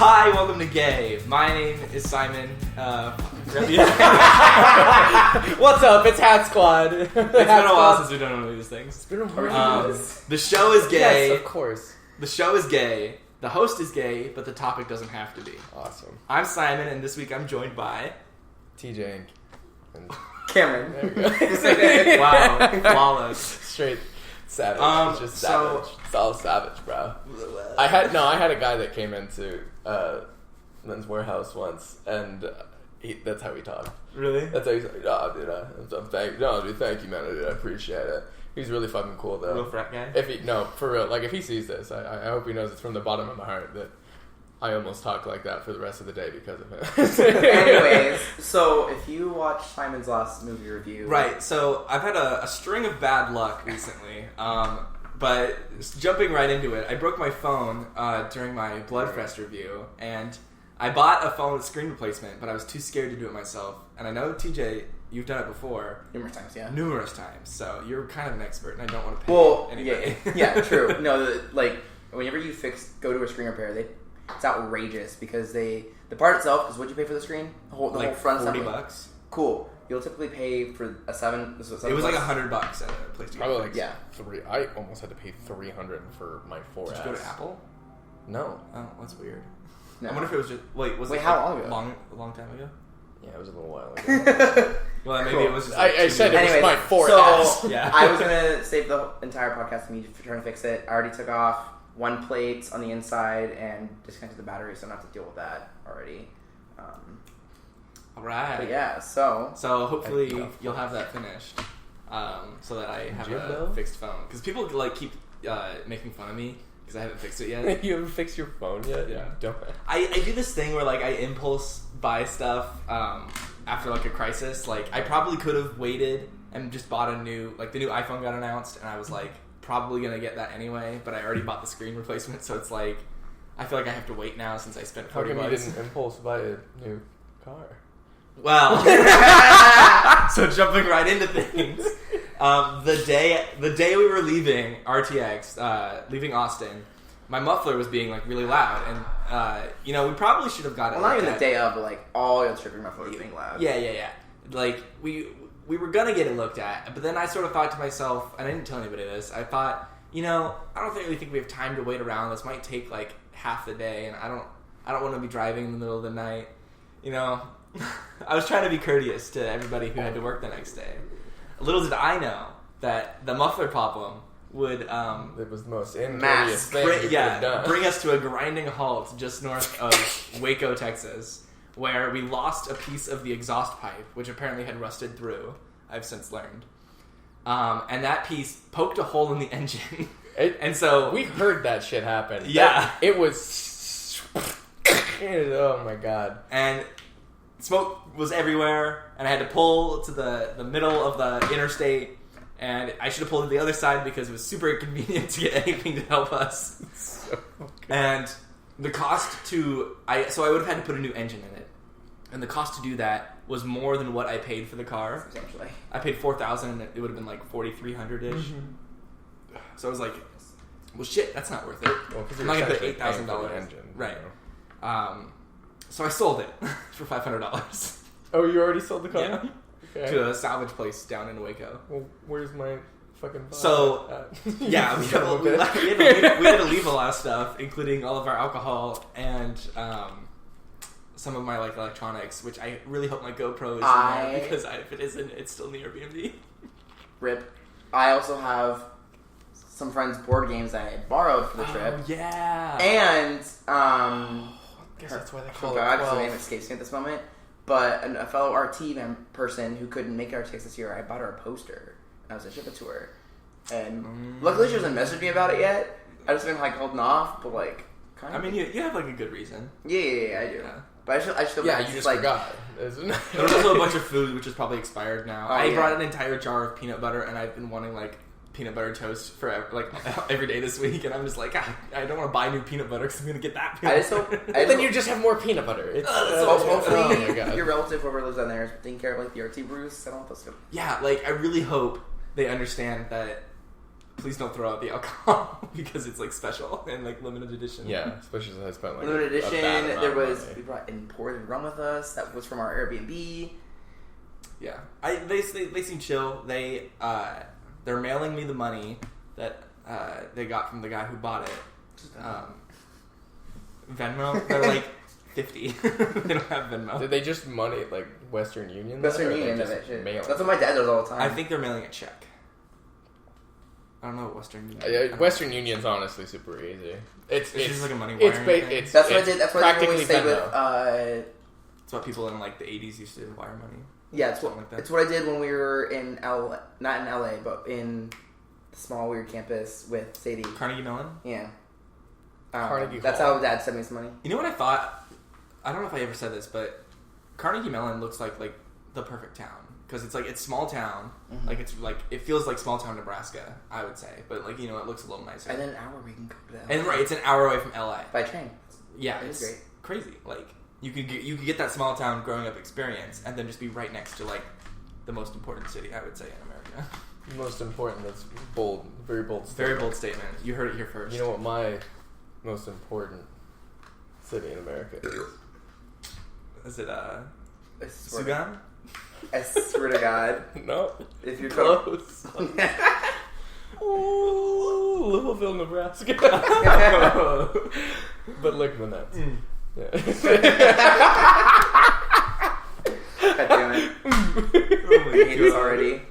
Hi, welcome to GEAY. My name is Simon. What's up? It's Hat Squad. It's been a while since we've done one of these things. It's been a while. The show is gay. Yes, of course. The show is gay. The host is gay, but the topic doesn't have to be. Awesome. I'm Simon, and this week I'm joined by... TJ and Cameron. There we go. Wow, flawless. Straight savage. It's just so- savage. It's all savage, bro. I had a guy that came into Men's Warehouse once, and that's how he talked. Really? That's how he's like, "Oh, dude, thank you, man. Dude, I appreciate it." He's really fucking cool, though. Real frat guy? For real. Like, if he sees this, I hope he knows it's from the bottom of my heart that I almost talk like that for the rest of the day because of him. Anyways, so if you watched Simon's last movie review... Right, so I've had a string of bad luck recently, but jumping right into it, I broke my phone during my Bloodfest review, and I bought a phone with screen replacement, but I was too scared to do it myself. And I know, TJ, you've done it before. Numerous times, yeah. Numerous times, so you're kind of an expert, and I don't want to pay anybody. Yeah, true. No, whenever you go to a screen repair, it's outrageous because the part itself, because what'd you pay for the screen? The whole front $40. assembly. Cool. You'll typically pay for a $7. It was like $100 at a place to Probably get like fixed. I almost had to pay $300 for my 4S. Did you go to Apple? No. Oh, that's weird. No. I wonder if it was just... Was it how like long ago? A long time ago? Yeah, it was a little while ago. Well, maybe Cool. it was just like I said it Anyways, was my 4S. So Yeah. I was gonna save the entire podcast to me for trying to fix it. I already took off one plate on the inside and disconnected the battery, so I don't have to deal with that already. All right. But yeah, so hopefully you'll have that finished, so that I have a fixed phone. Because people keep making fun of me because I haven't fixed it yet. You haven't fixed your phone yet? Yeah. Don't. I do this thing where I impulse buy stuff after a crisis. I probably could have waited and just bought a new the new iPhone got announced, and I was probably gonna get that anyway. But I already bought the screen replacement, so it's I feel like I have to wait now since I spent $40. How come you didn't impulse buy a new car? Well, so jumping right into things, the day we were leaving RTX, leaving Austin, my muffler was being really loud, and we probably should have got it. well, not even the day of, but all your tripping my phone was being loud. Yeah. We were gonna get it looked at, but then I sort of thought to myself, and I didn't tell anybody this. I thought, I don't really think we have time to wait around. This might take half the day, and I don't want to be driving in the middle of the night. I was trying to be courteous to everybody who had to work the next day. Little did I know that the muffler problem would It was the most incourteous thing you could have done. bring us to a grinding halt just north of Waco, Texas, where we lost a piece of the exhaust pipe, which apparently had rusted through. I've since learned, and that piece poked a hole in the engine, and so we heard that shit happen. Yeah, it was. Oh my god! And smoke was everywhere, and I had to pull to the middle of the interstate, and I should have pulled to the other side because it was super inconvenient to get anything to help us. So and the cost I would have had to put a new engine in it, and the cost to do that was more than what I paid for the car. Essentially, I paid $4,000, and it would have been $4,300 ish. So I was like, well, shit, that's not worth it. Well, I'm not gonna pay $8,000 engine, right? So I sold it for $500. Oh, you already sold the car? Yeah. Okay. To a salvage place down in Waco. Well, where's my fucking phone? So, yeah, we had to leave a lot of stuff, including all of our alcohol and some of my electronics, which I really hope my GoPro is in there, because if it isn't, it's still in the Airbnb. RIP. I also have some friends' board games that I had borrowed for the trip. Oh, yeah. And I guess that's why they call it 12. The name escapes me at this moment. But a fellow RT person who couldn't make RTX this year, I bought her a poster. And I was going to ship it to her. And luckily she hasn't messaged me about it yet. I just been holding off, but kind of. I mean, you have a good reason. Yeah, I do. Yeah. But I should. Yeah, you just forgot. There was also a bunch of food which is probably expired now. Oh, I brought an entire jar of peanut butter, and I've been wanting peanut butter toast for every day this week, and I'm just I don't want to buy new peanut butter because I'm going to get that peanut I just hope... then you just have more peanut butter. Hopefully your relative, whoever lives down there, is taking care of the RT brews. I don't want those to... Yeah, I really hope they understand that please don't throw out the alcohol because it's like special and like limited edition. Yeah, especially since I spent like limited edition. There was money. we brought imported rum with us. That was from our Airbnb. Yeah, they seem chill. They're mailing me the money that they got from the guy who bought it. Venmo. They're like 50. They don't have Venmo. Did they just money like Western Union? Western Union does that shit. That's what my dad does all the time. I think they're mailing a check. I don't know what Western Union. Western Union's honestly super easy. It's just like a money wiring thing. That's what I did. That's what I practically always say with. It's what people in like the 80s used to wire money. Yeah, it's like that. It's what I did when we were in not in LA, but in the small weird campus with Sadie. Carnegie Mellon. Yeah. Carnegie That's Hall. how Dad sent me some money. You know what I thought? I don't know if I ever said this, but Carnegie Mellon looks like the perfect town because it's small town. Mm-hmm. Like it's like it feels like small town Nebraska, I would say, but like it looks a little nicer. And then an hour we can go to that. And right, it's an hour away from LA by train. Yeah, it's it's crazy. Like you could get that small town growing up experience, and then just be right next to like the most important city, I would say, in America. Most important. That's bold. Very bold. Very bold statement. You heard it here first. You know what my most important city in America is? Is it Sugan? Sugan? I swear to God. No. If you're close. Ooh, Louisville, Nebraska. But lick the nuts. Yeah. God damn it. I hate this already.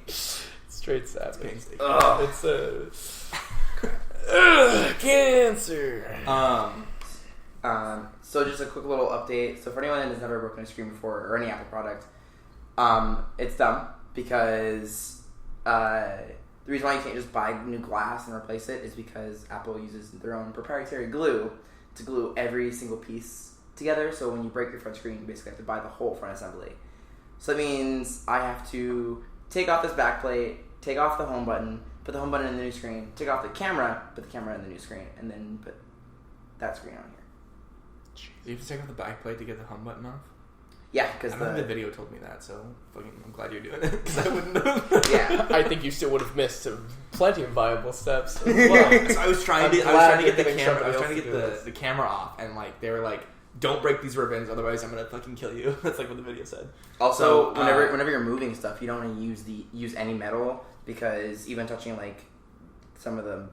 Straight savage. Ugh. It's cancer. So just a quick little update. So for anyone that has never broken a screen before or any Apple product, it's dumb because the reason why you can't just buy new glass and replace it is because Apple uses their own proprietary glue to glue every single piece together. So when you break your front screen, you basically have to buy the whole front assembly. So that means I have to take off this back plate, take off the home button, put the home button in the new screen, take off the camera, put the camera in the new screen, and then put that screen on here. You have to take off the back plate to get the home button off? Yeah, because the video told me that, so I'm glad you're doing it, because I wouldn't have. Yeah. I think you still would have missed plenty of viable steps. So I was trying to get the getting camera. I was somebody trying to else get to do this. the camera off, and like they were like, "Don't break these ribbons, otherwise I'm gonna fucking kill you." That's like what the video said. Also, whenever you're moving stuff, you don't want to use any metal because even touching like some of the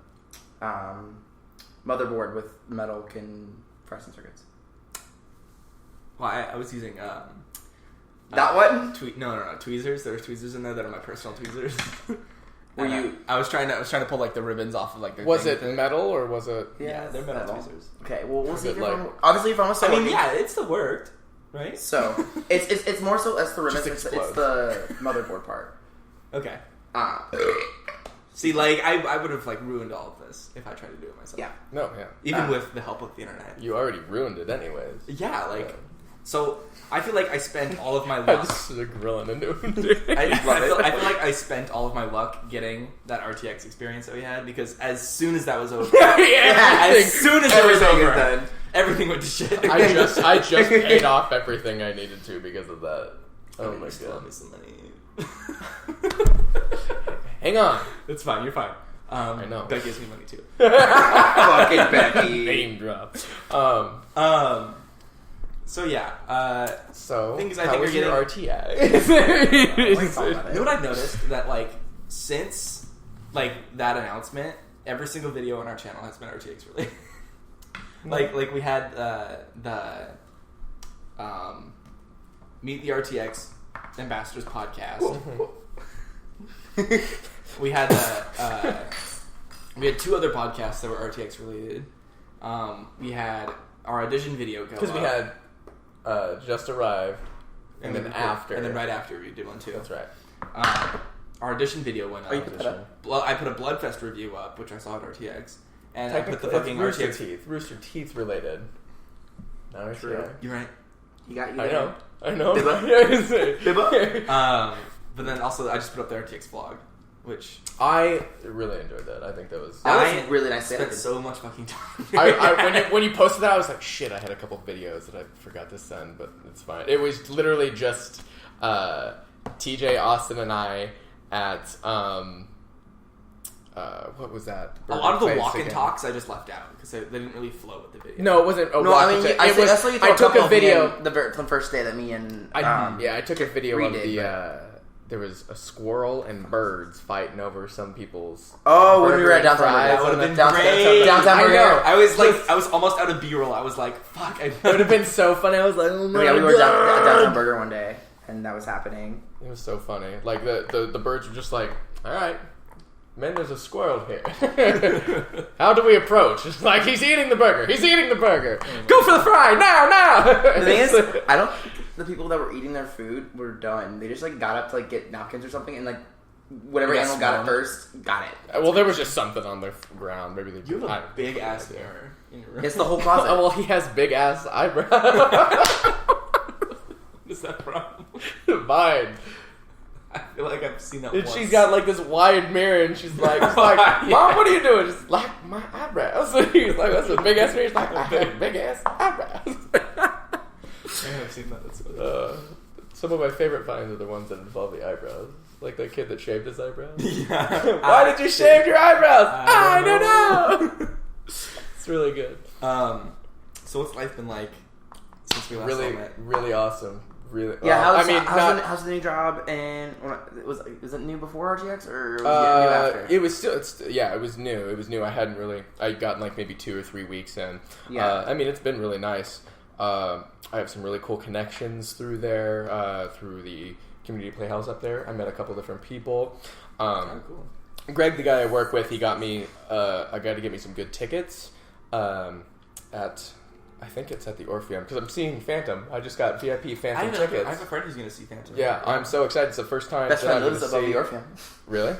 motherboard with metal can fry some circuits. Well, I was using that one? No, tweezers. There were tweezers in there that are my personal tweezers. Were you? I was trying to pull like the ribbons off of like. Was it metal or was it? Yeah, they're metal tweezers. Okay, well we'll see. If like, obviously, if I'm I mean, yeah, it still worked, right? So it's more so as the ribbons. It's the motherboard part. Okay. See, like I would have like ruined all of this if I tried to do it myself. Yeah. No, yeah. Even with the help of the internet. You already ruined it anyways. Yeah, like. So, I feel like I spent all of my I'm luck... just grilling into it. I feel like I spent all of my luck getting that RTX experience that we had, because as soon as that was over... as soon as it was over, everything went to shit. I just paid off everything I needed to because of that. Oh my Still owe god. me some money. Hang on. It's fine, you're fine. I know. Becky gives me money too. Fucking Becky. Name drop. So yeah, So things I how think was are your getting... RTX? You know what I've noticed? That like since like that announcement, every single video on our channel has been RTX related. like we had the Meet the RTX Ambassadors podcast. We had we had two other podcasts that were RTX related. We had our audition video go Because we had Just Arrived, and then after. And then right after we did one too. That's right. Our audition video went up. you put that up? I put a Bloodfest review up, which I saw at RTX. And I put the Technically, fucking it's RTX... Rooster Teeth related. No, True. You're right. You got you. I know. But then also, I just put up the RTX vlog, which... I really enjoyed that. I think that was... That was really nice. Spent so much fucking time. when you posted that, I was like, shit, I had a couple videos that I forgot to send, but it's fine. It was literally just TJ, Austin, and I at what was that? A lot of the Place walk and again. talks I just left out because they didn't really flow with the video. No, it wasn't. No, I mean, I took a video. The first day that me and I took a video of redid, the. There was a squirrel and birds fighting over some people's. Oh, when we were at burger and downtown, fries. That would have been Downtown- great. downtown I burger. know. I was almost out of B-roll. I was like, fuck. It would have been so funny. I was like, oh my yeah, we were God. at downtown burger one day, and that was happening. It was so funny. Like the birds were just like, all right, man, there's a squirrel here. How do we approach? It's like he's eating the burger. He's eating the burger. Go for the fry now. The thing is, I don't think the people that were eating their food were done. They just like got up to like get napkins or something, and like whatever Yes, animal got it one. first got it. Well, there was just something on the ground. Maybe they. You have I a don't big know. ass mirror in your room. It's the whole closet. Oh, well, he has big ass eyebrows. What is that from? Mine. I feel like I've seen that And once. she's got like this wide mirror, and she's like, Mom, what are you doing? She's like, my eyebrows. He's like, that's a big ass mirror. She's like, I have big ass eyebrows. I've seen that. That's funny. Some of my favorite finds are the ones that involve the eyebrows. Like the kid that shaved his eyebrows. Yeah. Why did you shave your eyebrows? I don't don't know. It's really good. So what's life been like since we last Really, met? really awesome. Really. Yeah, well, how's the new job? And was it new before RTX or was it new after? It was still, it was new. It was new. I'd gotten like maybe 2 or 3 weeks in. Yeah. I mean, it's been really nice. I have some really cool connections through there, through the community playhouse up there. I met a couple different people. Oh, cool. Greg, the guy I work with, he got me a guy to get me some good tickets at. I think it's at the Orpheum because I'm seeing Phantom. I just got VIP Phantom tickets. I have a friend who's going to see Phantom. Yeah, I'm so excited. It's the first time Best that friend I'm lives gonna above see. the Orpheum. Really?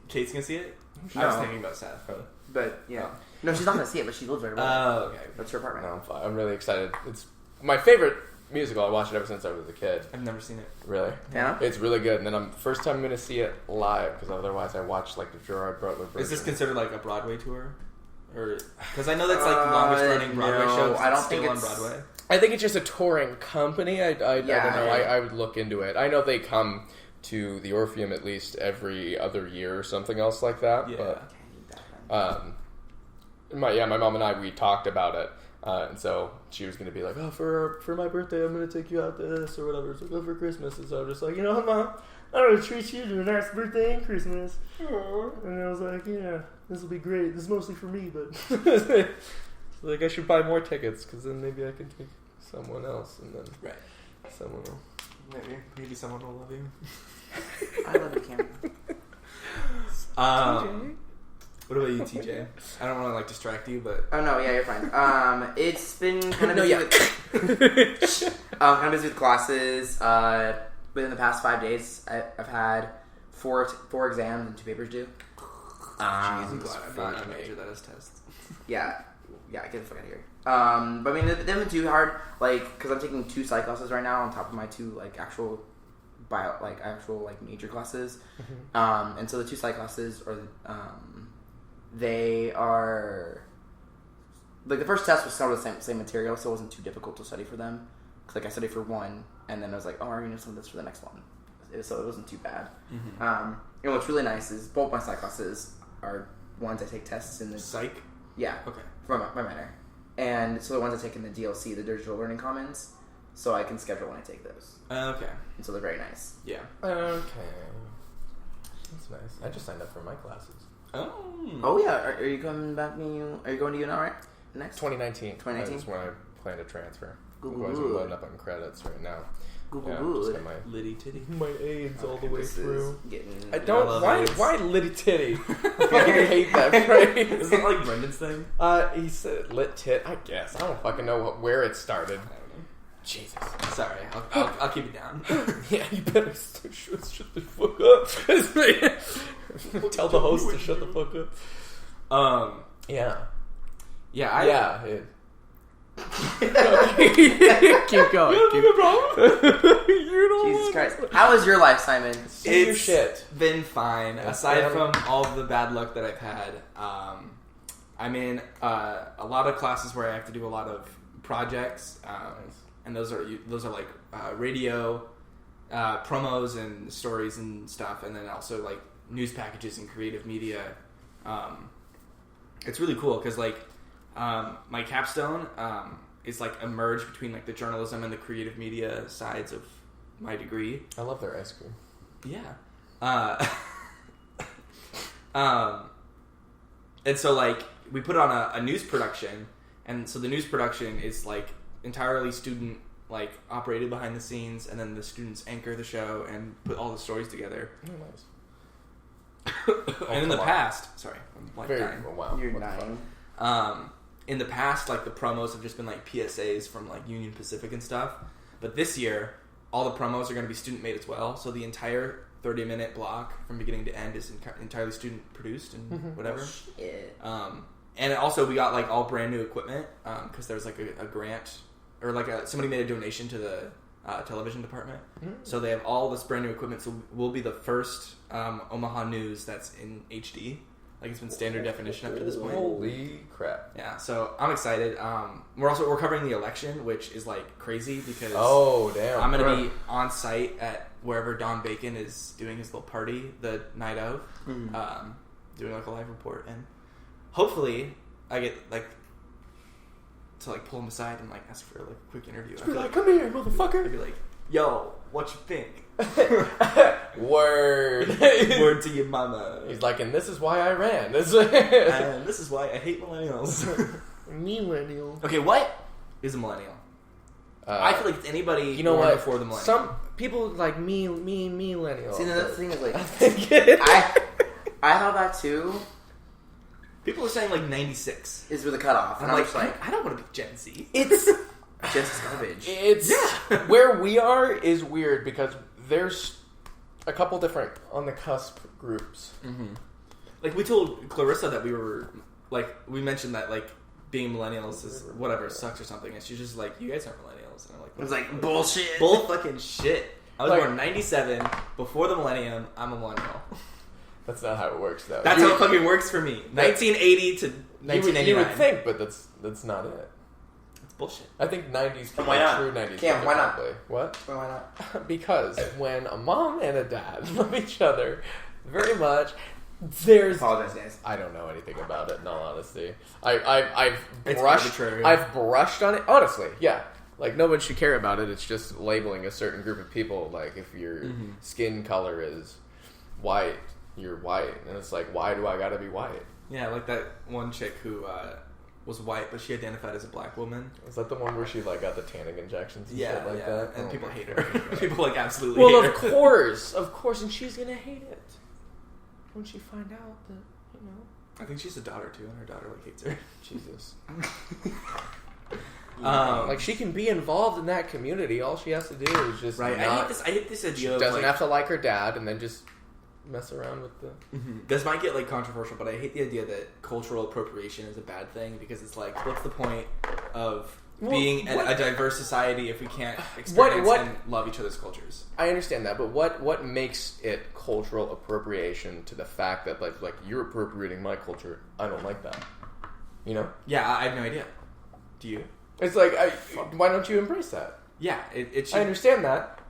Kate's going to see it? No. I was thinking about Seth, probably. But yeah, no, she's not gonna see it, but she lives right above. Oh, okay. That's her apartment. No, I'm fine. I'm really excited. It's my favorite musical. I watched it ever since I was a kid. I've never seen it. Really? Yeah. It's really good. And then first time I'm going to see it live because otherwise I watched like the Gerard Butler version. Is this considered like a Broadway tour? Or because I know that's like the longest running Broadway show. I don't it's think still it's on Broadway. I think it's just a touring company. I don't know. Yeah. I would look into it. I know they come to the Orpheum at least every other year or something else like that. Yeah. But, my mom and I, we talked about it. And so she was going to be like, oh, for my birthday, I'm going to take you out to this or whatever. It's like, oh, for Christmas. And so I'm just like, you know what, Mom? I'm going to treat you to a nice birthday and Christmas. Aww. And I was like, yeah, this will be great. This is mostly for me, but like I should buy more tickets because then maybe I can take someone else and then someone will. Maybe someone will love you. I love you, Cameron. What about you, TJ? I don't want to like distract you, but Oh no, yeah, you're fine. It's been kind of busy with kind of busy with classes. Within the past 5 days, I've had four exams and 2 papers due. I'm glad I'm not a major that has tests. Yeah, get the fuck out of here. But I mean, they haven't been too hard, like, because I'm taking 2 psych classes right now on top of my 2 like actual major classes. Mm-hmm. And so the 2 psych classes are they are like the first test was some of the same material, so it wasn't too difficult to study for them. Cause like I studied for one, and then I was like, oh, I'm gonna do some of this for the next one, so it wasn't too bad. Mm-hmm. And what's really nice is both my psych classes are ones I take tests in the Psych? Yeah. Okay. For my minor. And so the ones I take in the DLC, the Digital Learning Commons, so I can schedule when I take those. Okay. And so they're very nice. Yeah. Okay. That's nice. I just signed up for my classes. Oh yeah, are you coming back? Are you going to UNL right next? 2019. 2019? That's when I plan to transfer. Good. Otherwise, I'm loading up on credits right now. Good. Just got my Litty titty. my AIDS all the way This through. is getting. I don't. AIDS. Why litty titty? I fucking hate that phrase. Is that like Brendan's thing? He said lit tit. I guess I don't fucking know where it started. I don't know. Jesus. Sorry, I'll keep it down. Yeah, you better shut the fuck up. Tell the host to shut the fuck up. Yeah. Yeah. Keep going. Jesus Christ! How was your life, Simon? It's been fine. Aside been- from all of the bad luck that I've had, I'm in a lot of classes where I have to do a lot of projects, and those are like radio promos and stories and stuff, and then also like news packages and creative media. It's really cool because like my capstone is like a merge between like the journalism and the creative media sides of my degree. I love their ice cream. Yeah. And so like we put on a news production, and so the news production is like entirely student like operated behind the scenes, and then the students anchor the show and put all the stories together. Oh, nice. And in the past, sorry, I'm like dying. Oh, wow. You're What the dying. In the past, like the promos have just been like PSAs from like Union Pacific and stuff. But this year, all the promos are going to be student made as well. So the entire 30-minute block from beginning to end is entirely student produced and whatever. Shit. And also we got like all brand new equipment because there was like a grant or like somebody made a donation to the television department. So they have all this brand new equipment. So we'll be the first Omaha News that's in HD. Like it's been standard definition up to this point. Holy crap! Yeah, so I'm excited. We're covering the election, which is like crazy because oh damn, I'm gonna be on site at wherever Don Bacon is doing his little party the night of, doing like a live report, and hopefully I get like to like pull him aside and like ask for like a quick interview. Be like, come here, motherfucker. I'd be like, yo, what you think? Word. Word to your mama. He's like, and this is why I ran. This And this is why I hate millennials. Millennial. Okay, what is a millennial? I feel like it's anybody you know born what? before the millennial. Some people like millennial. See, the thing is like, I think it. I thought that too. People are saying like 96. Is with a cutoff, and I'm I'm just like, I don't want to be Gen Z. It's just garbage. It's where we are is weird because there's a couple different on the cusp groups. Like we told Clarissa that we were like we mentioned that like being millennials is whatever sucks or something, and she's just like, you guys aren't millennials, and I'm like, It was like bullshit. bull fucking shit. I was Like- born in 97 before the millennium. I'm a millennial. That's not how it works, though. That's how it fucking works for me. 1980 to 1999. You would think, but that's not it. It's bullshit. I think 90s Why not? true 90s. Cam, why not? probably. What? Why not? Because when a mom and a dad love each other very much, there's Apologize, guys. I don't know anything about it, in all honesty. I've It's brushed arbitrary. I've brushed on it. Honestly, yeah. Like, no one should care about it. It's just labeling a certain group of people. Like, if your skin color is white, you're white. And it's like, why do I gotta be white? Yeah, like that one chick who was white, but she identified as a black woman. Is that the one where she, like, got the tanning injections and shit like that? And Oh people my hate God. her. People, like, absolutely Well, hate of her. course. And she's gonna hate it. When she find out that, you know. I think she's a daughter, too, and her daughter, like, hates her. Jesus. Um, Like, she can be involved in that community. All she has to do is just right. not... I hate this She idea of, doesn't like, have to like her dad and then just mess around with the... This might get like controversial, but I hate the idea that cultural appropriation is a bad thing because it's like, what's the point of being a diverse society if we can't experience and love each other's cultures? I understand that, but what makes it cultural appropriation to the fact that like you're appropriating my culture? I don't like that. You know? Yeah, I have no idea. Do you? It's like, why don't you embrace that? Yeah, it should. I understand that,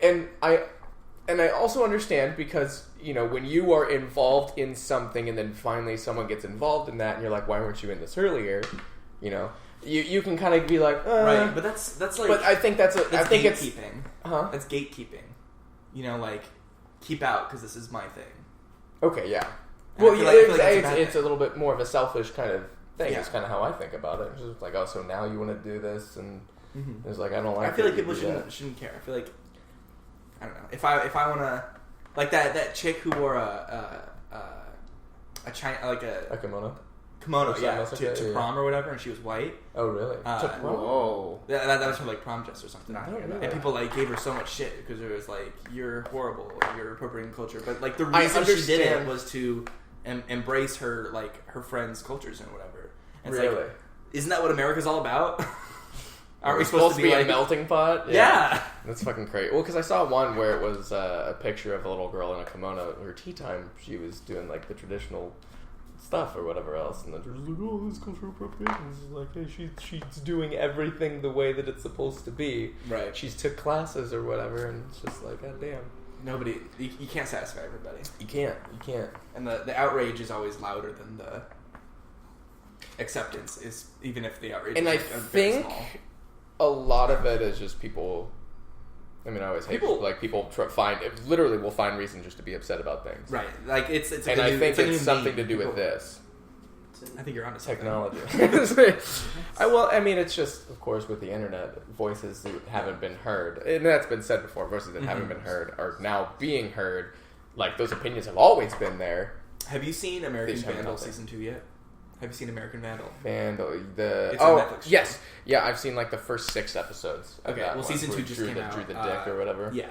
and I also understand because, you know, when you are involved in something and then finally someone gets involved in that and you're like, why weren't you in this earlier? You know, you can kind of be like, right, but that's like. But I think that's gatekeeping. Huh? That's gatekeeping. You know, like keep out because this is my thing. Okay, yeah. And Well, I feel like it's a bad it's a thing. little bit more of a selfish kind of thing. Yeah. It's kind of how I think about it. It's just like, oh, so now you want to do this, and it's like, I don't like. I feel it, like people you do that. shouldn't care. I feel like I don't know if I want to like that chick who wore a China like a kimono. kimono, Or yeah, something like that, to yeah. prom or whatever, and she was white. Oh, really? To prom? Whoa. That was her like prom dress or something. Not Oh, hearing really? And that. people like gave her so much shit because it was like, you're horrible, you're appropriating culture. But like the I reason she did it understand. was to embrace her like her friends' cultures and whatever. And it's Really? like, isn't that what America's all about? Aren't We're we supposed to be a like melting pot? Yeah. That's fucking crazy. Well, because I saw one where it was a picture of a little girl in a kimono. Her tea time, she was doing like the traditional stuff or whatever else, and then she was like, "Oh, this cultural appropriation." It's like, hey, she's doing everything the way that it's supposed to be. Right. She's took classes or whatever, and it's just like, god damn. you can't satisfy everybody. You can't. And the outrage is always louder than the acceptance is, even if the outrage and is I very think small. a lot of it is just people. I mean, I always hate people will find reason just to be upset about things. Right. Like it's and I think it's something to do with this. I think you're onto technology. It's just, of course, with the internet, voices that haven't been heard, and that's been said before, voices that haven't been heard are now being heard. Like, those opinions have always been there. Have you seen American Vandal season 2 yet? Have you seen American Vandal? It's on Netflix show. Yes, yeah, I've seen like the first 6 episodes. Okay, well, season 2 just came out. Drew the dick or whatever. Yeah,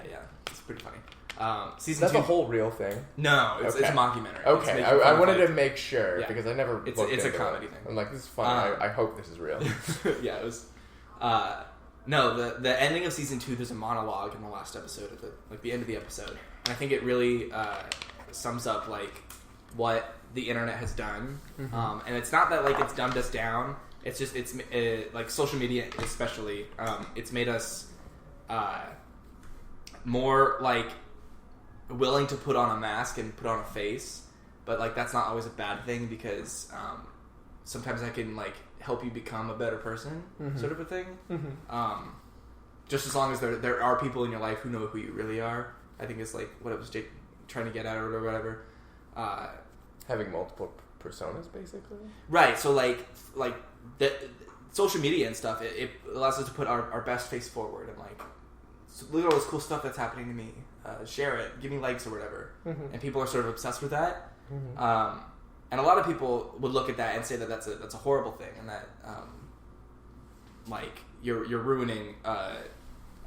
it's pretty funny. That's a whole real thing. No, it's a mockumentary. Okay, I wanted to make sure because I never. It's a comedy thing. I'm like, this is fun. I hope this is real. Yeah, it was. No, the ending of season 2. There's a monologue in the last episode of the end of the episode, and I think it really sums up like what the internet has done. And it's not that like it's dumbed us down. It's just like social media especially. It's made us more like willing to put on a mask and put on a face, but like that's not always a bad thing because sometimes I can like help you become a better person, sort of a thing. Just as long as there are people in your life who know who you really are, I think is like what it was trying to get at or whatever. Having multiple personas, basically. Right. So like the social media and stuff, it allows us to put our best face forward and like look at all this cool stuff that's happening to me. Share it, give me likes or whatever, and people are sort of obsessed with that. And a lot of people would look at that and say that that's a horrible thing, and that like you're ruining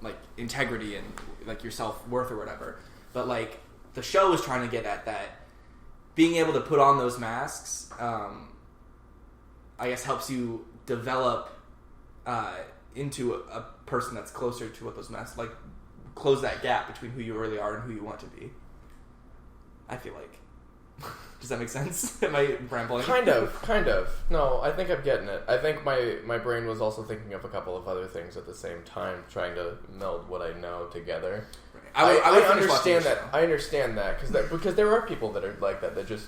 like integrity and like your self-worth or whatever. But like the show is trying to get at that. Being able to put on those masks, I guess, helps you develop into a person that's closer to what those masks like. Close that gap between who you really are and who you want to be. I feel like. Does that make sense? Am I rambling? Kind of. No, I think I'm getting it. I think my brain was also thinking of a couple of other things at the same time, trying to meld what I know together. Right. I understand that. I understand that because there are people that are like that just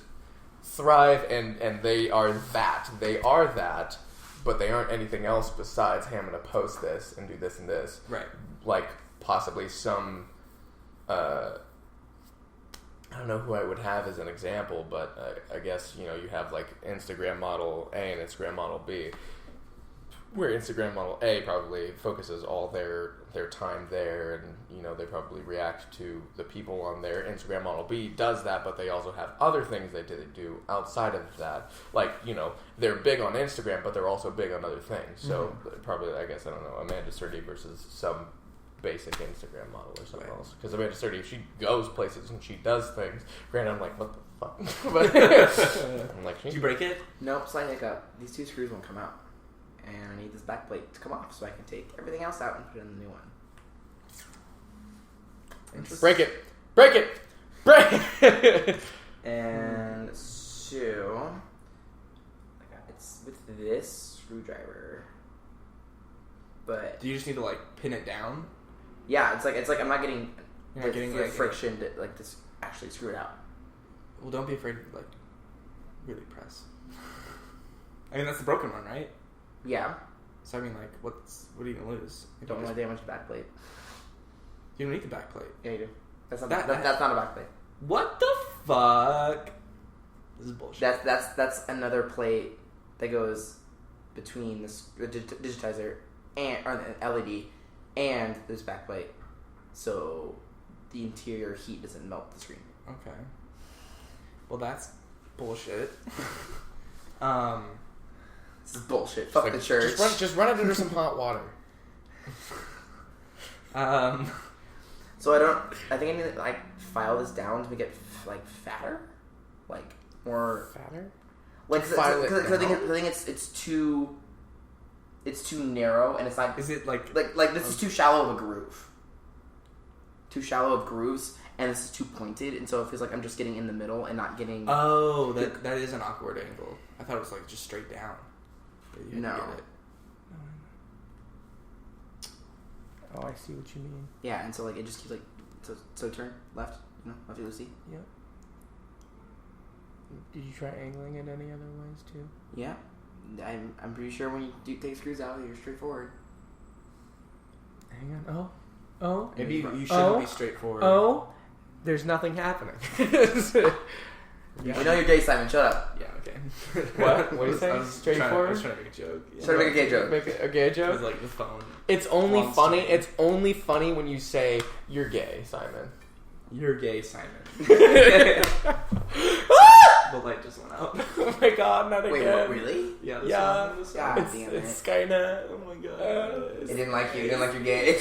thrive and they are that. They are that, but they aren't anything else besides, hey, I'm going to post this and do this and this. Right. Like possibly some. I don't know who I would have as an example, but I guess, you have like Instagram model A and Instagram model B, where Instagram model A probably focuses all their time there, and, they probably react to the people on there. Instagram model B does that, but they also have other things they do outside of that. Like, they're big on Instagram, but they're also big on other things. So probably, I guess, I don't know, Amanda Sturdy versus some basic Instagram model or something else. Because Amanda Sturdy, if she goes places and she does things, granted, I'm like, what the fuck? But I'm like, did you break it? Nope, slight hiccup. These 2 screws won't come out. And I need this back plate to come off so I can take everything else out and put it in the new one. Break it! And so it's with this screwdriver. But do you just need to like pin it down? Yeah, it's like I'm not getting the friction to like this actually screw it out. Well, don't be afraid to like really press. I mean, that's the broken one, right? Yeah. So I mean, like, what are you gonna lose? Don't want to damage the back plate. You don't need the back plate. Yeah, you do. That's not a back plate. What the fuck? This is bullshit. That's another plate that goes between the digitizer or the LED and this back plate, so the interior heat doesn't melt the screen. Okay. Well, that's bullshit. This is bullshit. Fuck like, the church. Just run it under some hot water. So I think I need to like file this down to make it like fatter, like more fatter. Like because I think it's too narrow, and it's like, is it like this is too shallow of a groove. Too shallow of grooves, and this is too pointed, and so it feels like I'm just getting in the middle and not getting. Oh, that is an awkward angle. I thought it was like just straight down. No. Oh, I see what you mean. Yeah, and so like it just keeps like So turn left. No, lefty Lucy. Yep. Did you try angling it any other ways too? Yeah. I'm pretty sure when you do take screws out, you're straightforward. Hang on. Oh. Maybe you shouldn't be straightforward. Oh. There's nothing happening. Yeah. You know you're gay, Simon. Shut up. Yeah, okay. What? What are you saying? Straightforward? I was trying to make a joke. Yeah. Trying to make a gay joke. Make a gay It joke? was like the phone. It's only Long funny. story. It's only funny when you say you're gay, Simon. You're gay, Simon. The light just went out. Oh my god, not Wait, again. what, really? Yeah, this Yeah. one. This God one. damn it. It's Skynet. Oh my god. It didn't like you. It didn't like your gay.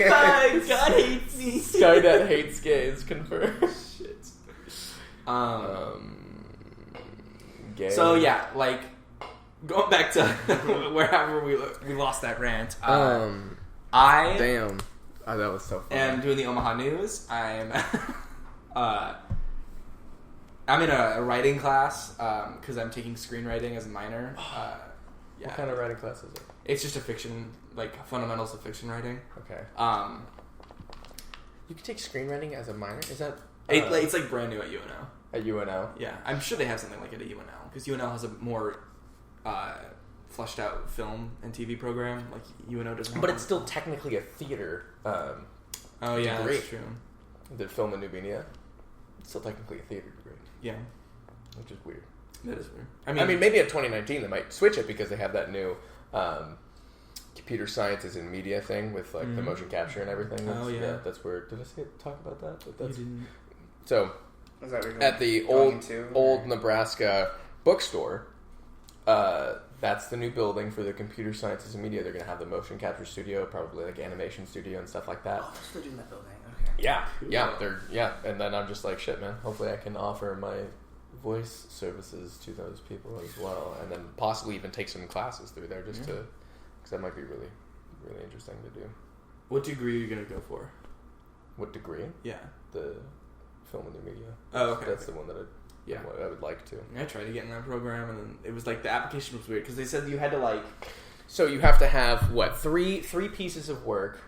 God hates me. Skynet hates gays. Confirmed. Shit. Gay. So yeah, like going back to wherever we lost that rant. I Damn. Oh, that was so funny. am doing the Omaha News. I'm in a writing class because I'm taking screenwriting as a minor. Yeah. What kind of writing class is it? It's just a fiction, like fundamentals of fiction writing. Okay. Um, You can take screenwriting as a minor? Is that... it's like brand new at UNO. At UNO? Yeah, I'm sure they have something like it at UNO because UNO has a more fleshed out film and TV program. Like UNO doesn't. But it's still technically a theater Oh yeah, degree. that's true. The film in New Guinea. It's still technically a theater degree. Yeah, Which is weird. that is weird. I mean, maybe in 2019 they might switch it because they have that new computer sciences and media thing with like the motion capture and everything. Oh, yeah. That's where. Did I talk about that? But that's, you didn't. so Is that what you're at the going old to? old Nebraska bookstore, that's the new building for the computer sciences and media. They're going to have the motion capture studio, probably like animation studio and stuff like that. Oh, they're still doing that building. Okay. Yeah, Cool. yeah. And then I'm just like, shit, man. Hopefully, I can offer my voice services to those people as well, and then possibly even take some classes through there just to, because that might be really, really interesting to do. What degree are you gonna go for? What degree? Yeah. The film and new media. Oh, okay. That's the one that I would like to. I tried to get in that program, and then it was like the application was weird because they said you had to like. So you have to have what three pieces of work,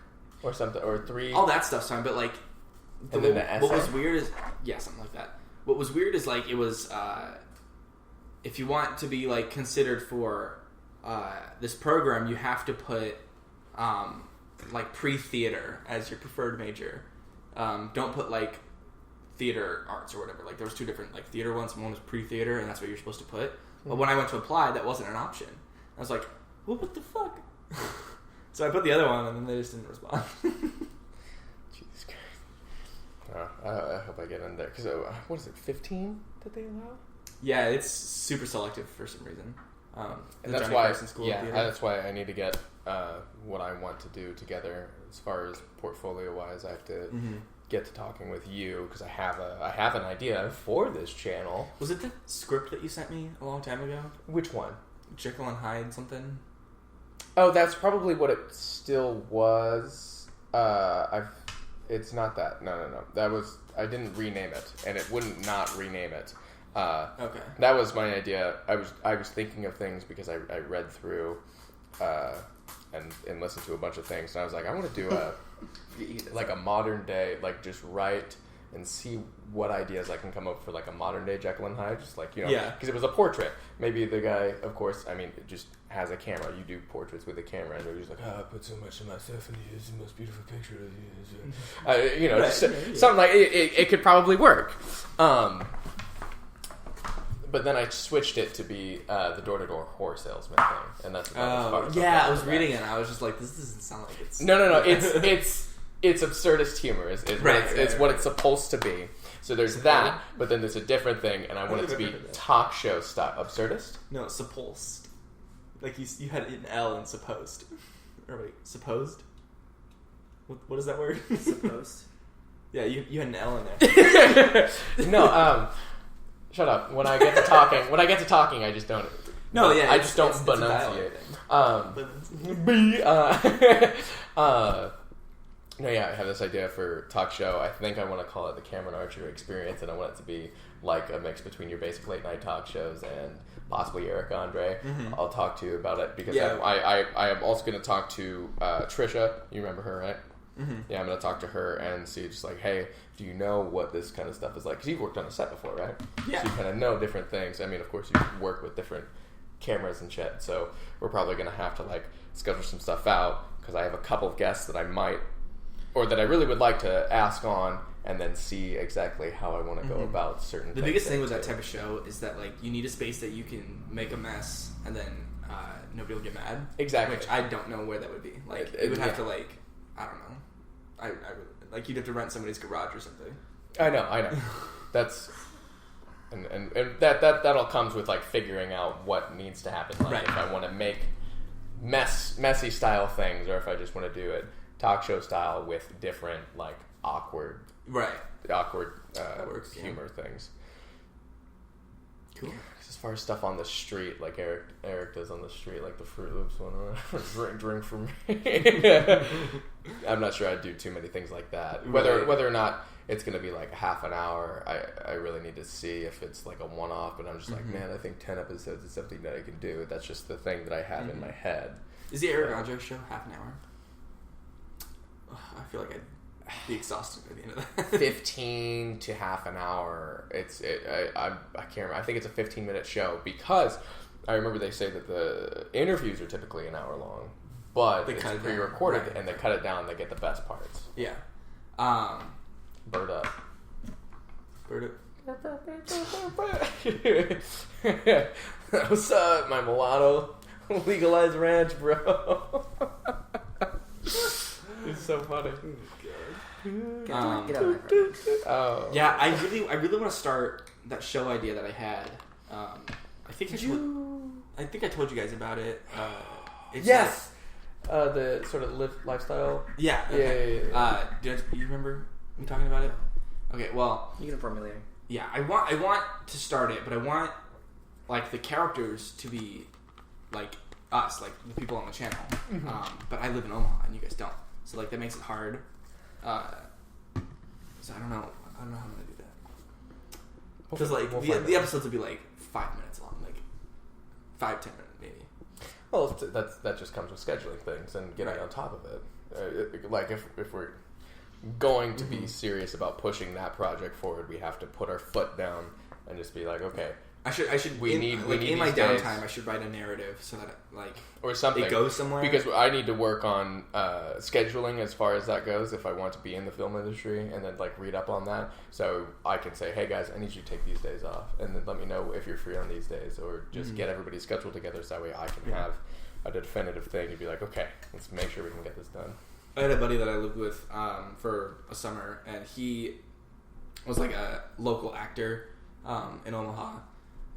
or something, or three. All that stuff's fine, but like, And then the what essay? was weird is something like that. What was weird is like it was if you want to be like considered for this program, you have to put like pre-theater as your preferred major. Don't put like theater arts or whatever. Like there was two different like theater ones. One was pre-theater, and that's what you're supposed to put. But when I went to apply, that wasn't an option. I was like, well, what the fuck? So I put the other one, and then they just didn't respond. Jesus Christ. I hope I get in there. Because, what is it, 15 that they allow? Yeah, it's super selective for some reason. And that's Johnny why, Carson School of Theater. that's why I need to get what I want to do together as far as portfolio-wise. I have to get to talking with you because I have an idea for this channel. Was it the script that you sent me a long time ago? Which one? Jekyll and Hyde something? Oh, that's probably what it still was. It's not that. No. That was, I didn't rename it, and it wouldn't not rename it. Okay. That was my idea. I was thinking of things because I read through and listened to a bunch of things, and I was like, I want to do a modern day, like just write and see what ideas I can come up for like a modern day Jekyll and Hyde, just like, Yeah. because it was a portrait. Maybe the guy, of course, I mean, just has a camera. You do portraits with a camera, and they're just like, I put so much of myself in you. It's the most beautiful picture of you. Right. Just something like it could probably work. But then I switched it to be the door-to-door horror salesman thing, and that's what I was reading it, and I was just like, this doesn't sound like it's... No. It's absurdist humor. It's Right. what it's supposed to be. So there's that, but then there's a different thing, and I want it to be talk show style. Absurdist? No, supposed. Like you had an L in supposed. Or wait, supposed? What is that word? Supposed. Yeah, you had an L in there. No, shut up. When I get to talking, I just don't. No, yeah, I just don't it's a pronunciate. No, yeah, I have this idea for talk show. I think I want to call it the Cameron Archer Experience, and I want it to be like a mix between your basic late night talk shows and possibly Eric Andre. I'll talk to you about it because I am also going to talk to Trisha. You remember her, right? Yeah, I'm gonna talk to her and see just like, hey, do you know what this kind of stuff is like? Because you've worked on a set before, right? Yeah. So you kind of know different things. I mean, of course, you work with different cameras and shit. So we're probably gonna have to like schedule some stuff out because I have a couple of guests that I might, or that I really would like to ask on, and then see exactly how I want to go about certain things. The biggest thing with that type of show is that like you need a space that you can make a mess and then nobody will get mad. Exactly. Which I don't know where that would be. Like you would have to like, I don't know. I like you'd have to rent somebody's garage or something. I know. That's and that all comes with like figuring out what needs to happen. Like if I want to make messy style things, or if I just want to do it talk show style with different like awkward humor things. Cool. As far as stuff on the street, like Eric does on the street, like the Fruit Loops one, drink for me. I'm not sure I'd do too many things like that. Whether or not it's going to be like half an hour, I really need to see if it's like a one-off. But I'm just like, man, I think 10 episodes is something that I can do. That's just the thing that I have in my head. Is the Eric Andre show half an hour? I feel like I'd be exhausted by the end of that. 15 to half an hour. I can't remember. I think it's a 15-minute show because I remember they say that the interviews are typically an hour long, but it's pre-recorded and they cut it down. They get the best parts. Yeah. Bird up. What's up, my mulatto? Legalized ranch, bro. It's so funny. Get out of my face. Yeah, I really want to start that show idea that I had. I think I told you guys about it. Yes. The sort of lifestyle. Yeah. Okay. Do you remember me talking about it? Okay. Well, You can formulate. yeah, I want to start it, but I want like the characters to be like us, like the people on the channel. But I live in Omaha and you guys don't, so like that makes it hard. So I don't know how I'm gonna do that. Because like the episodes would be like 5 minutes long, like 5-10 minutes maybe. Well, that just comes with scheduling things and getting on top of it. Like if we're going to be serious about pushing that project forward, we have to put our foot down and just be like, okay. I should. We need in my downtime. I should write a narrative so that or something it goes somewhere. Because I need to work on scheduling as far as that goes if I want to be in the film industry, and then like read up on that so I can say, hey guys, I need you to take these days off, and then let me know if you're free on these days, or just get everybody's schedule together so that way I can have a definitive thing and be like, okay, let's make sure we can get this done. I had a buddy that I lived with for a summer, and he was like a local actor in Omaha.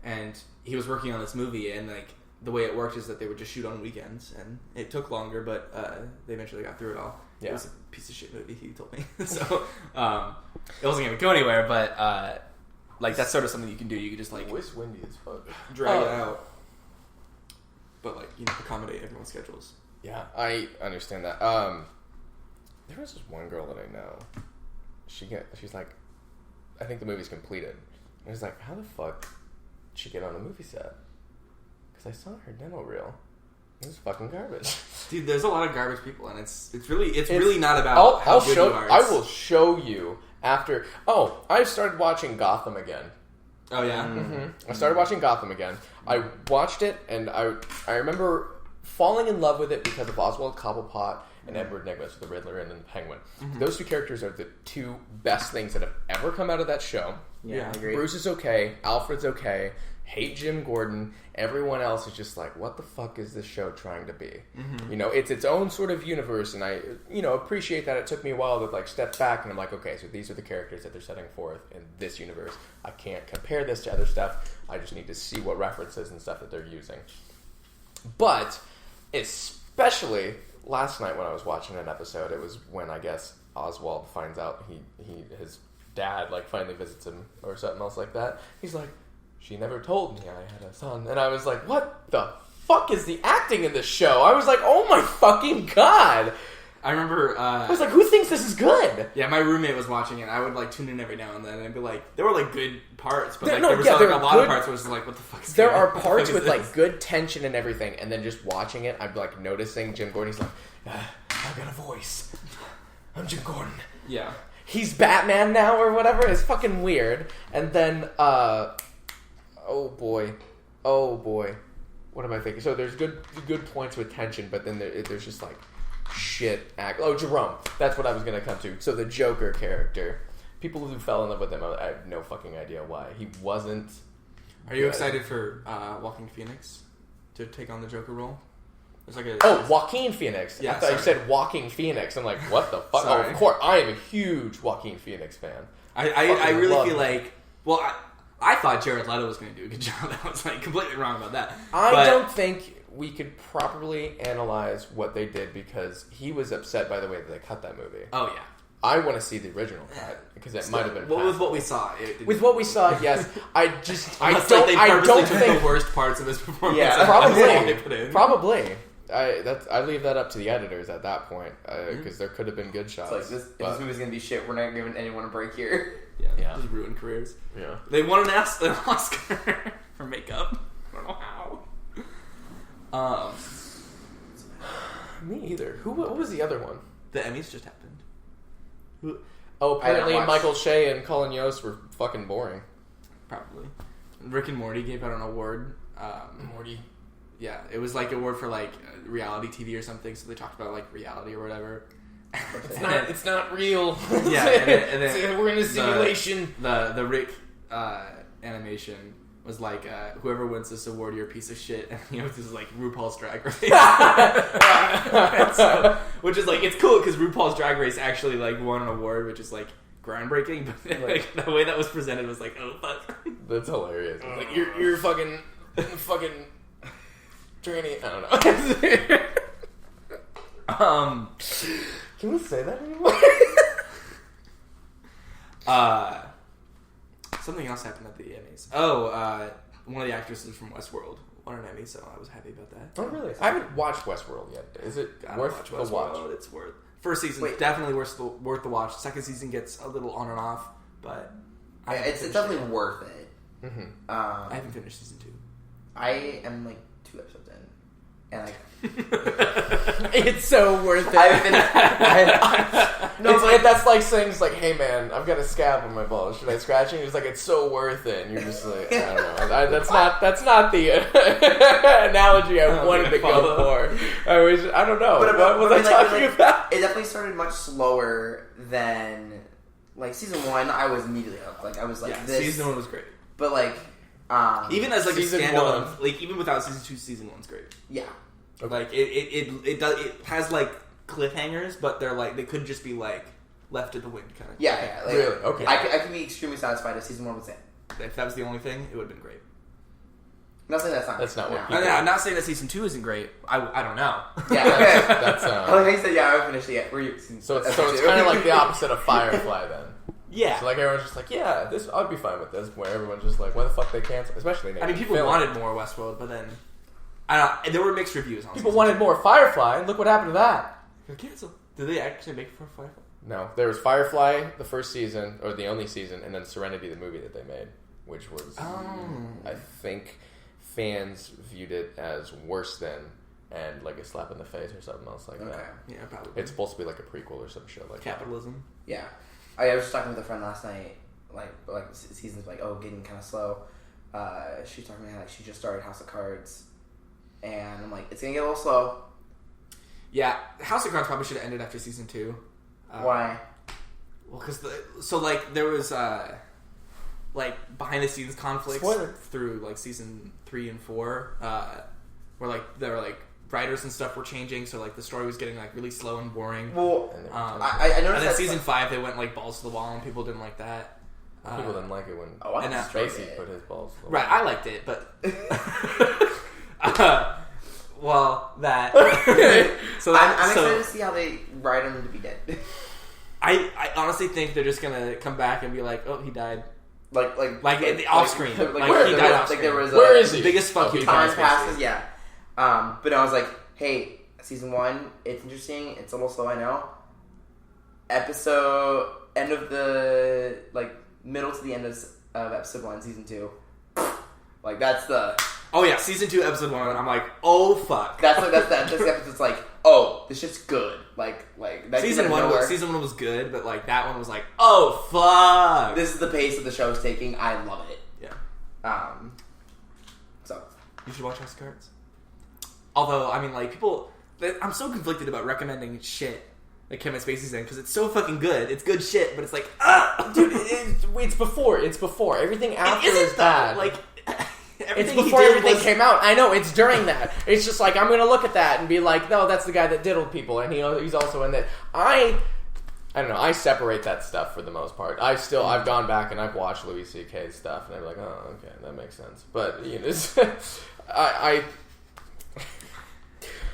And he was working on this movie, and like the way it worked is that they would just shoot on weekends, and it took longer, but they eventually got through it all. Yeah. It was a piece of shit movie, he told me. So it wasn't going to go anywhere, but like that's sort of something you can do. You can just like it's windy as fuck. Drag it out, but like accommodate everyone's schedules. Yeah, I understand that. There was this one girl that I know. She's like, I think the movie's completed. And I was like, how the fuck she get on a movie set? Because I saw her demo reel. It was fucking garbage. Dude, there's a lot of garbage people, and it's really not about how good you are. I will show you after. Oh, I started watching Gotham again. Oh yeah. I started watching Gotham again. I watched it, and I remember falling in love with it because of Oswald Cobblepot and Edward Nygma, the Riddler and the Penguin. Those two characters are the two best things that have ever come out of that show. Yeah, I agree. Bruce is okay. Alfred's okay. Hate Jim Gordon. Everyone else is just like, what the fuck is this show trying to be? It's its own sort of universe, and I, appreciate that. It took me a while to like step back, and I'm like, okay, so these are the characters that they're setting forth in this universe. I can't compare this to other stuff. I just need to see what references and stuff that they're using. But especially last night when I was watching an episode, it was when I guess Oswald finds out his dad like finally visits him or something else like that. He's like, she never told me I had a son. And I was like, what the fuck is the acting in this show? I was like, oh my fucking god. I remember I was like, who thinks this is good? Yeah, my roommate was watching it. I would like tune in every now and then and be like, there were like good parts, but there were a lot of parts where it was like, what the fuck is there are parts with like good tension and everything, and then just watching it, I'm like noticing Jim Gordon's like, I got a voice. I'm Jim Gordon. Yeah. He's Batman now or whatever. It's fucking weird. And then, oh boy. What am I thinking? So there's good points with tension, but then there's just like shit act. Oh, Jerome. That's what I was gonna come to. So the Joker character. People who fell in love with him, I have no fucking idea why. He wasn't. Are you excited for Joaquin Phoenix to take on the Joker role? There's like Joaquin Phoenix. Yeah, I thought you said Walking Phoenix. I'm like, what the fuck? Sorry. Oh, of course. I am a huge Joaquin Phoenix fan. I really feel him. like... Well, I thought Jared Leto was going to do a good job. I was like completely wrong about that. I don't think we could properly analyze what they did because he was upset by the way that they cut that movie. Oh, yeah. I want to see the original cut because it might have been. Well, with what we saw, with what we saw, yes. I don't took think the worst parts of his performance. Yeah, probably. I leave that up to the editors at that point because there could have been good shots. It's like this movie's gonna be shit. We're not giving anyone a break here. Yeah. Just ruin careers. Yeah, they won an Oscar for makeup. I don't know how. Me either. What was the other one? The Emmys just happened. Oh, apparently Michael Shea and Colin Yost were fucking boring. Probably. Rick and Morty gave out an award. Morty. Yeah, it was like an award for like reality TV or something. So they talked about like reality or whatever. It's not real. Yeah, and then we're in a simulation. The Rick animation was like, whoever wins this award, you're a piece of shit. And this is like RuPaul's Drag Race. Which is like, it's cool because RuPaul's Drag Race actually like won an award, which is like groundbreaking. But like the way that was presented was like, oh fuck. That's hilarious. Like you're fucking tranny. I don't know. Can we say that anymore? Something else happened at the Emmys. Oh, one of the actresses from Westworld won an Emmy, so I was happy about that. Oh, really? I haven't watched Westworld yet. Is it worth the watch? It's worth. First season definitely worth the watch. Second season gets a little on and off, but it's definitely worth it. Mm-hmm. I haven't finished season 2. I am like 2 episodes in, and like it's so worth it. That's like saying, it's like, hey man, I've got a scab on my balls. Should I scratch it? It's like, it's so worth it. And you're just like, I don't know. That's not the analogy I wanted to go for. I don't know. What was I talking about? It definitely started much slower than like season 1. I was immediately hooked. Like I was like, this. Season 1 was great. But like, even as like a season standalone, 1. like even without season 2, season 1's great. Yeah. Okay. Like it has like cliffhangers, but they're like they could just be like left to the wind kind of. Yeah. Like, really? Okay. I could be extremely satisfied if season 1 was it. If that was the only thing, it would have been great. Not saying that's not. What. I'm not saying that season 2 isn't great. I don't know. Yeah. Okay. That's like I said, I haven't finished it yet. So it's kind of like the opposite of Firefly then. Yeah. So like everyone's just like, yeah, this I'd be fine with this. Where everyone's just like, why the fuck they cancel? Especially people wanted more Westworld, but then there were mixed reviews on people wanted more Firefly, and look what happened to that. They're canceled. Did they actually make it for Firefly? No, there was Firefly the first season or the only season, and then Serenity the movie that they made, which was I think fans viewed it as worse than and like a slap in the face or something else like that. Yeah, probably. It's supposed to be like a prequel or some shit like capitalism. Yeah. I was just talking with a friend last night, like season's like, getting kind of slow. She's talking to me like she just started House of Cards, and I'm like, it's gonna get a little slow. Yeah, House of Cards probably should have ended after season 2. Why? Well, because there was like behind the scenes conflicts through like season 3 and 4, where like there were like writers and stuff were changing, so like the story was getting like really slow and boring. Well, I noticed. And then season 5 they went like balls to the wall, and people didn't like that. People didn't like it when Spacey put his balls to the wall. Right, I liked it, but well, that. So I'm excited to see how they write him to be dead. I honestly think they're just gonna come back and be like, oh, he died. Like off screen. Like he died off screen. There was where is he? The biggest fuck you. Time passes, yeah. But I was like, hey, season 1, it's interesting. It's a little slow, I know. End of the middle to the end of episode 1, season 2. Like that's the Oh yeah, season 2, episode 1. I'm like, oh fuck. That's the episode's like, oh, this shit's good. Like that season 1 was good, but like that one was like, oh fuck. This is the pace that the show's taking. I love it. Yeah. So You should watch House of Cards. Although, I mean, like, people... I'm so conflicted about recommending shit that Kevin Spacey's in, because it's so fucking good. It's good shit, but it's like, Dude, it's before. Everything after is bad. Like, it's before everything came out. I know, it's during that. It's just like, I'm going to look at that and be like, no, that's the guy that diddled people, and he's also in that. I don't know, I separate that stuff for the most part. I've gone back and I've watched Louis C.K.'s stuff, and I'm like, oh, okay, that makes sense. But, you know,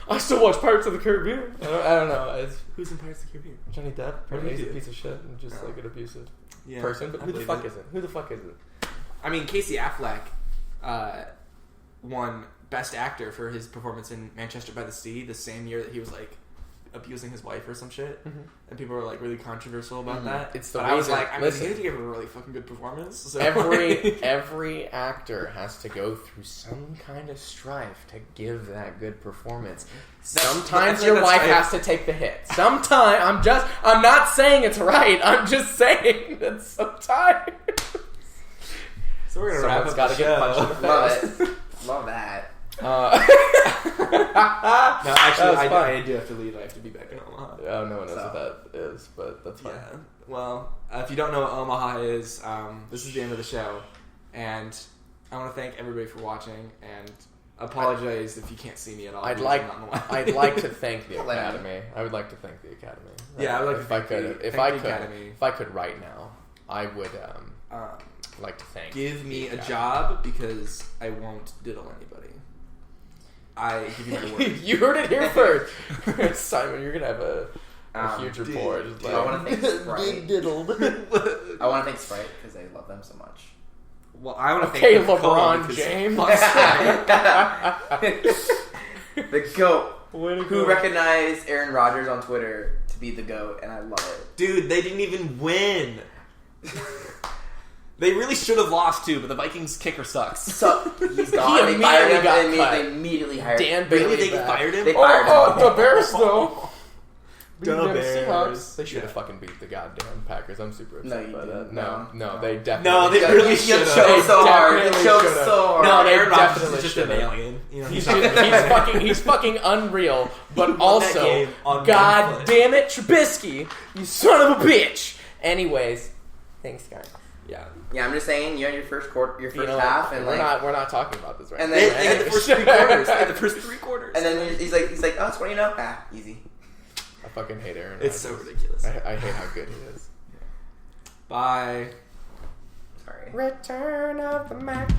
I still watch Pirates of the Caribbean. I don't know. Who's in Pirates of the Caribbean? Johnny Depp. What did he He's a do? piece of shit and just like an abusive Yeah, person. But I who the believe fuck it. isn't? Who the fuck isn't? I mean, Casey Affleck won Best Actor for his performance in Manchester by the Sea the same year that he was, like, abusing his wife or some shit. Mm-hmm. And people were, like, really controversial about that. It's the but reason, I was like, I mean, listen, he had to give a really fucking good performance. So. Every actor has to go through some kind of strife to give that good performance. Sometimes your wife has to take the hit. Sometimes, I'm not saying it's right. I'm just saying that sometimes. So we're gonna wrap up the show. Get punched in the face. love it. Love that. No, actually, I do have to leave. I have to be back in Omaha. Oh, no one knows what that is, but that's fine. Yeah. Well, if you don't know what Omaha is, this is the end of the show, and I want to thank everybody for watching and apologize if you can't see me at all. I'd like to thank the Academy. I would like to thank the Academy. Yeah, I would like if I could right now, I would like to thank. Give me a job because I won't diddle anybody. I give you my word. You heard it here first, Simon. You're gonna have a huge report. I want to thank Sprite. Diddled. I want to thank Sprite because I love them so much. Well, I want to thank LeBron James. The GOAT. Who recognized Aaron Rodgers on Twitter to be the GOAT, and I love it. Dude, they didn't even win. They really should have lost too, but the Vikings kicker sucks. So he's gone. They fired him. They immediately hired Dan Bailey. Really, they fired him. They fired him. Oh, the Bears though. The Bears. Seahawks. They should have fucking beat the goddamn Packers. I'm super upset by that. No, they definitely. No, they really should have. Choked so hard. No, Aaron Rodgers is just an alien. You know, he's fucking unreal. But also, god damn it, Trubisky, you son of a bitch. Anyways, thanks, guys. Yeah, I'm just saying you had your first half, and we're not talking about this right now. And then they had the first 3 quarters. They had the first 3 quarters. And then he's like, oh, it's 20 now. Easy. I fucking hate Aaron. It's so ridiculous. I hate how good he is. Bye. Sorry. Return of the Mac.